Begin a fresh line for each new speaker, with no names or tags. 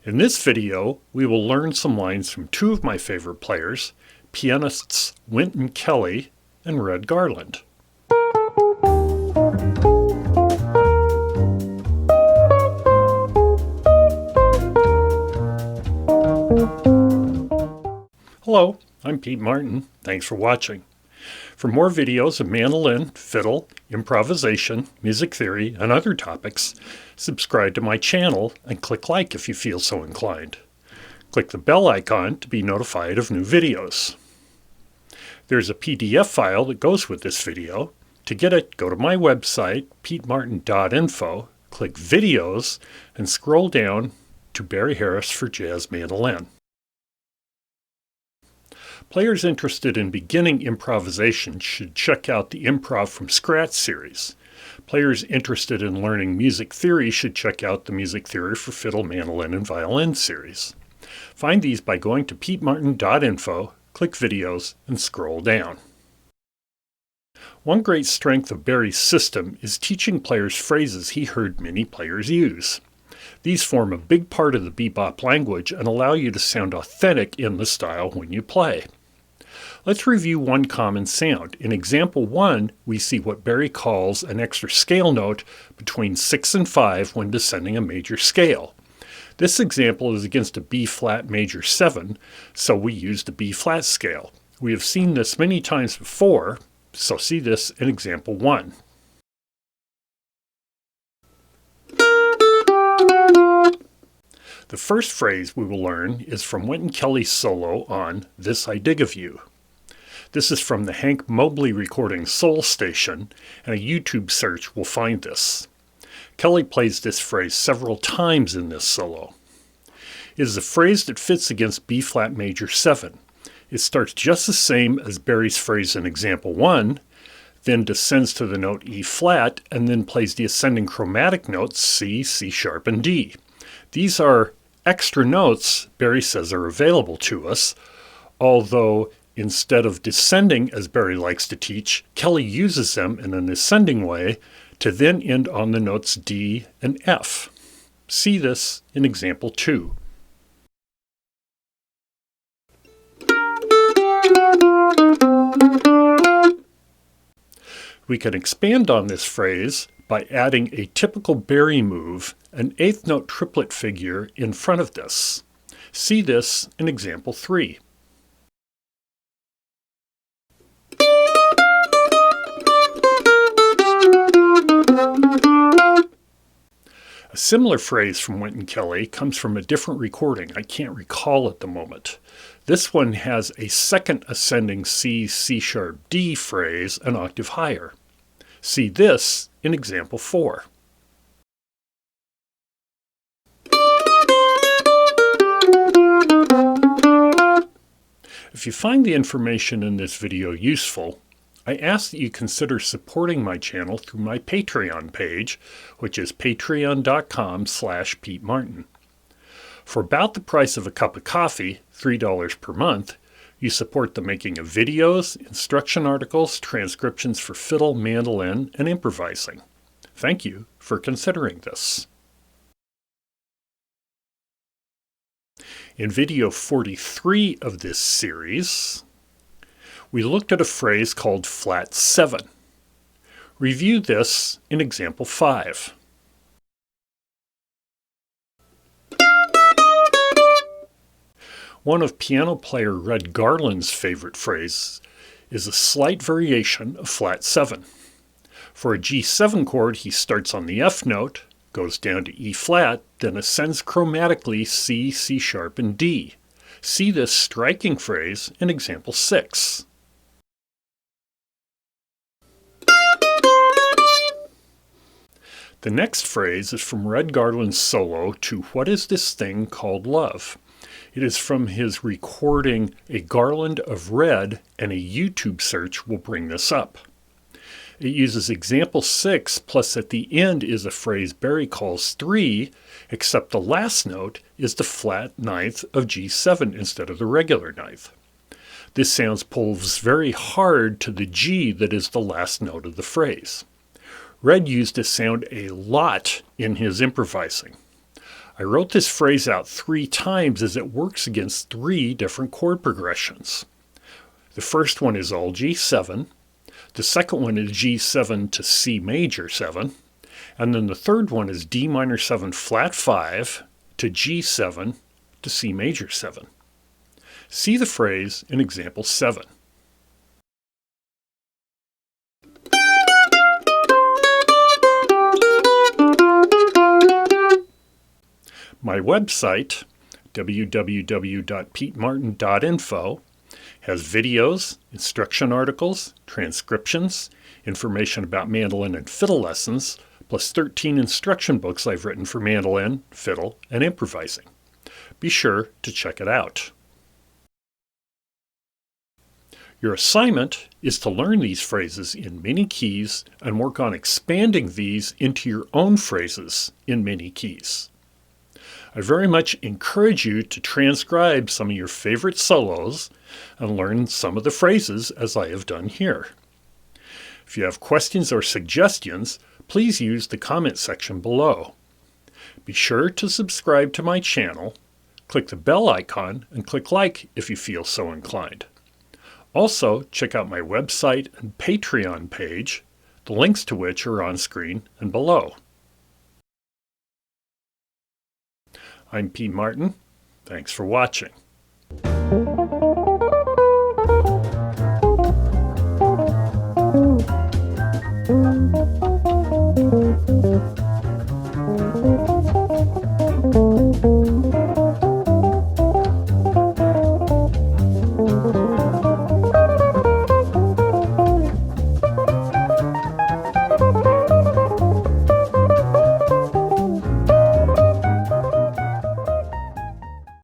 In this video, we will learn some lines from two of my favorite players, pianists Wynton Kelly and Red Garland. Hello, I'm Pete Martin. Thanks for watching. For more videos of mandolin, fiddle, improvisation, music theory, and other topics, subscribe to my channel and click like if you feel so inclined. Click the bell icon to be notified of new videos. There's a PDF file that goes with this video. To get it, go to my website, petemartin.info, click Videos, and scroll down to Barry Harris for Jazz Mandolin. Players interested in beginning improvisation should check out the Improv from Scratch series. Players interested in learning music theory should check out the Music Theory for Fiddle, Mandolin, and Violin series. Find these by going to petemartin.info, click Videos, and scroll down. One great strength of Barry's system is teaching players phrases he heard many players use. These form a big part of the bebop language and allow you to sound authentic in the style when you play. Let's review one common sound. In example 1, we see what Barry calls an extra scale note between 6 and 5 when descending a major scale. This example is against a B-flat major 7, so we used a B-flat scale. We have seen this many times before, so see this in example 1. The first phrase we will learn is from Wynton Kelly's solo on This I Dig of You. This is from the Hank Mobley recording Soul Station, and a YouTube search will find this. Kelly plays this phrase several times in this solo. It is a phrase that fits against B-flat major 7. It starts just the same as Barry's phrase in example 1, then descends to the note E-flat, and then plays the ascending chromatic notes C, C-sharp, and D. These are extra notes Barry says are available to us, although instead of descending as Barry likes to teach, Kelly uses them in an ascending way to then end on the notes D and F. See this in example 2. We can expand on this phrase by adding a typical Barry move, an eighth note triplet figure, in front of this. See this in example 3. A similar phrase from Wynton Kelly comes from a different recording. I can't recall at the moment. This one has a second ascending C, C-sharp, D phrase an octave higher. See this in example 4. If you find the information in this video useful, I ask that you consider supporting my channel through my Patreon page, which is patreon.com/PeteMartin. For about the price of a cup of coffee, $3 per month, you support the making of videos, instruction articles, transcriptions for fiddle, mandolin, and improvising. Thank you for considering this. In video 43 of this series, we looked at a phrase called flat 7. Review this in example 5. One of piano player Red Garland's favorite phrases is a slight variation of flat 7. For a G7 chord, he starts on the F note, goes down to E-flat, then ascends chromatically C, C-sharp, and D. See this striking phrase in example 6. The next phrase is from Red Garland's solo to What Is This Thing Called Love? It is from his recording A Garland of Red, and a YouTube search will bring this up. It uses example 6, plus at the end is a phrase Barry calls 3, except the last note is the flat ninth of G7 instead of the regular ninth. This sound pulls very hard to the G that is the last note of the phrase. Red used this sound a lot in his improvising. I wrote this phrase out 3 times as it works against 3 different chord progressions. The first one is all G7, the second one is G7 to C major 7, and then the third one is D minor 7 flat 5 to G7 to C major 7. See the phrase in example 7. My website, www.petemartin.info, has videos, instruction articles, transcriptions, information about mandolin and fiddle lessons, plus 13 instruction books I've written for mandolin, fiddle, and improvising. Be sure to check it out. Your assignment is to learn these phrases in many keys and work on expanding these into your own phrases in many keys. I very much encourage you to transcribe some of your favorite solos and learn some of the phrases as I have done here. If you have questions or suggestions, please use the comment section below. Be sure to subscribe to my channel, click the bell icon, and click like if you feel so inclined. Also, check out my website and Patreon page, the links to which are on screen and below. I'm Pete Martin. Thanks for watching.